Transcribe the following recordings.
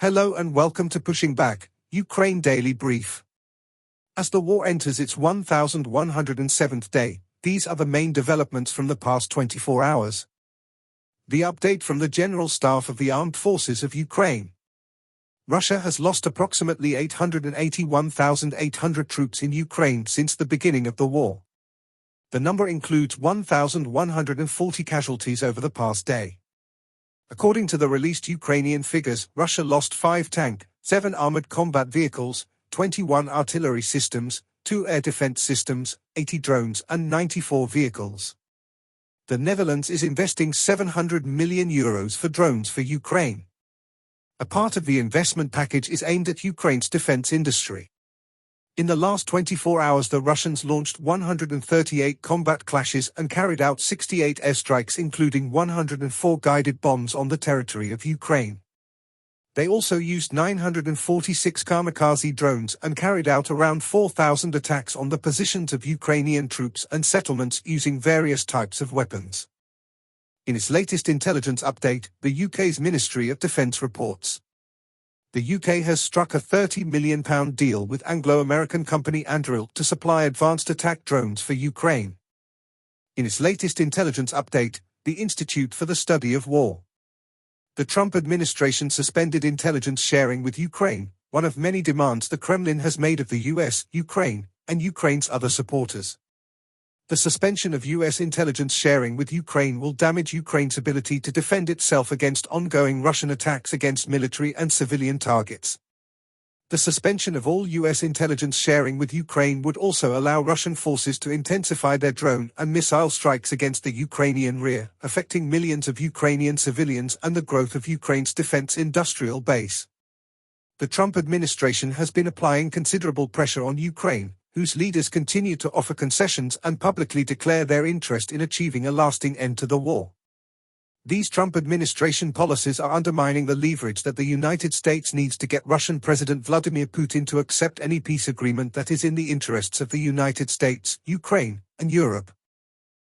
Hello and welcome to Pushing Back, Ukraine Daily Brief. As the war enters its 1107th day, these are the main developments from the past 24 hours. The update from the General Staff of the Armed Forces of Ukraine. Russia has lost approximately 881,800 troops in Ukraine since the beginning of the war. The number includes 1,140 casualties over the past day. According to the released Ukrainian figures, Russia lost 5 tank, 7 armored combat vehicles, 21 artillery systems, 2 air defense systems, 80 drones and 94 vehicles. The Netherlands is investing 700 million euros for drones for Ukraine. A part of the investment package is aimed at Ukraine's defense industry. In the last 24 hours, the Russians launched 138 combat clashes and carried out 68 airstrikes, including 104 guided bombs on the territory of Ukraine. They also used 946 kamikaze drones and carried out around 4,000 attacks on the positions of Ukrainian troops and settlements using various types of weapons. In its latest intelligence update, the UK's Ministry of Defence reports the UK has struck a £30 million deal with Anglo-American company Anduril to supply advanced attack drones for Ukraine. In its latest intelligence update, the Institute for the Study of War. The Trump administration suspended intelligence sharing with Ukraine, one of many demands the Kremlin has made of the US, Ukraine, and Ukraine's other supporters. The suspension of US intelligence sharing with Ukraine will damage Ukraine's ability to defend itself against ongoing Russian attacks against military and civilian targets. The suspension of all US intelligence sharing with Ukraine would also allow Russian forces to intensify their drone and missile strikes against the Ukrainian rear, affecting millions of Ukrainian civilians and the growth of Ukraine's defense industrial base. The Trump administration has been applying considerable pressure on Ukraine, whose leaders continue to offer concessions and publicly declare their interest in achieving a lasting end to the war. These Trump administration policies are undermining the leverage that the United States needs to get Russian President Vladimir Putin to accept any peace agreement that is in the interests of the United States, Ukraine, and Europe.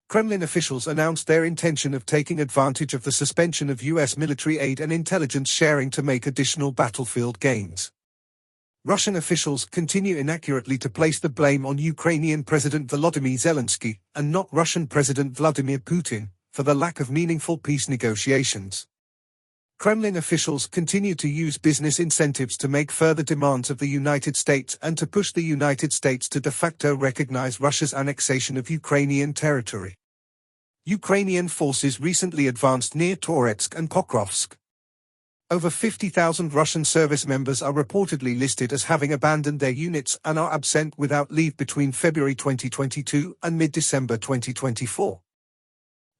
Kremlin officials announced their intention of taking advantage of the suspension of US military aid and intelligence sharing to make additional battlefield gains. Russian officials continue inaccurately to place the blame on Ukrainian President Volodymyr Zelensky, and not Russian President Vladimir Putin, for the lack of meaningful peace negotiations. Kremlin officials continue to use business incentives to make further demands of the United States and to push the United States to de facto recognize Russia's annexation of Ukrainian territory. Ukrainian forces recently advanced near Toretsk and Pokrovsk. Over 50,000 Russian service members are reportedly listed as having abandoned their units and are absent without leave between February 2022 and mid-December 2024.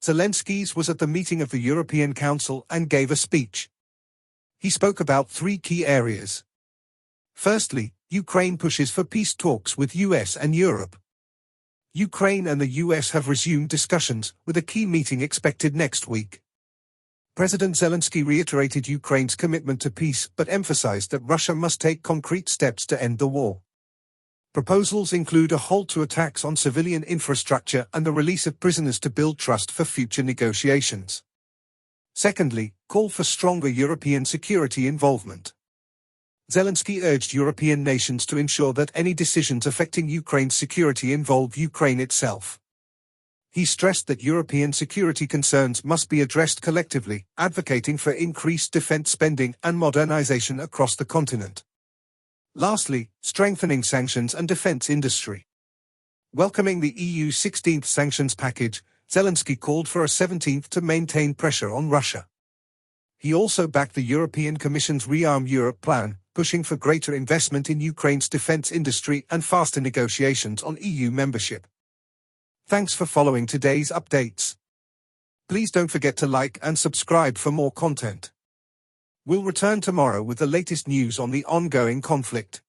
Zelensky was at the meeting of the European Council and gave a speech. He spoke about 3 key areas. Firstly, Ukraine pushes for peace talks with US and Europe. Ukraine and the US have resumed discussions, with a key meeting expected next week. President Zelensky reiterated Ukraine's commitment to peace but emphasized that Russia must take concrete steps to end the war. Proposals include a halt to attacks on civilian infrastructure and the release of prisoners to build trust for future negotiations. Secondly, call for stronger European security involvement. Zelensky urged European nations to ensure that any decisions affecting Ukraine's security involve Ukraine itself. He stressed that European security concerns must be addressed collectively, advocating for increased defense spending and modernization across the continent. Lastly, strengthening sanctions and defense industry. Welcoming the EU's 16th sanctions package, Zelensky called for a 17th to maintain pressure on Russia. He also backed the European Commission's Rearm Europe plan, pushing for greater investment in Ukraine's defense industry and faster negotiations on EU membership. Thanks for following today's updates. Please don't forget to like and subscribe for more content. We'll return tomorrow with the latest news on the ongoing conflict.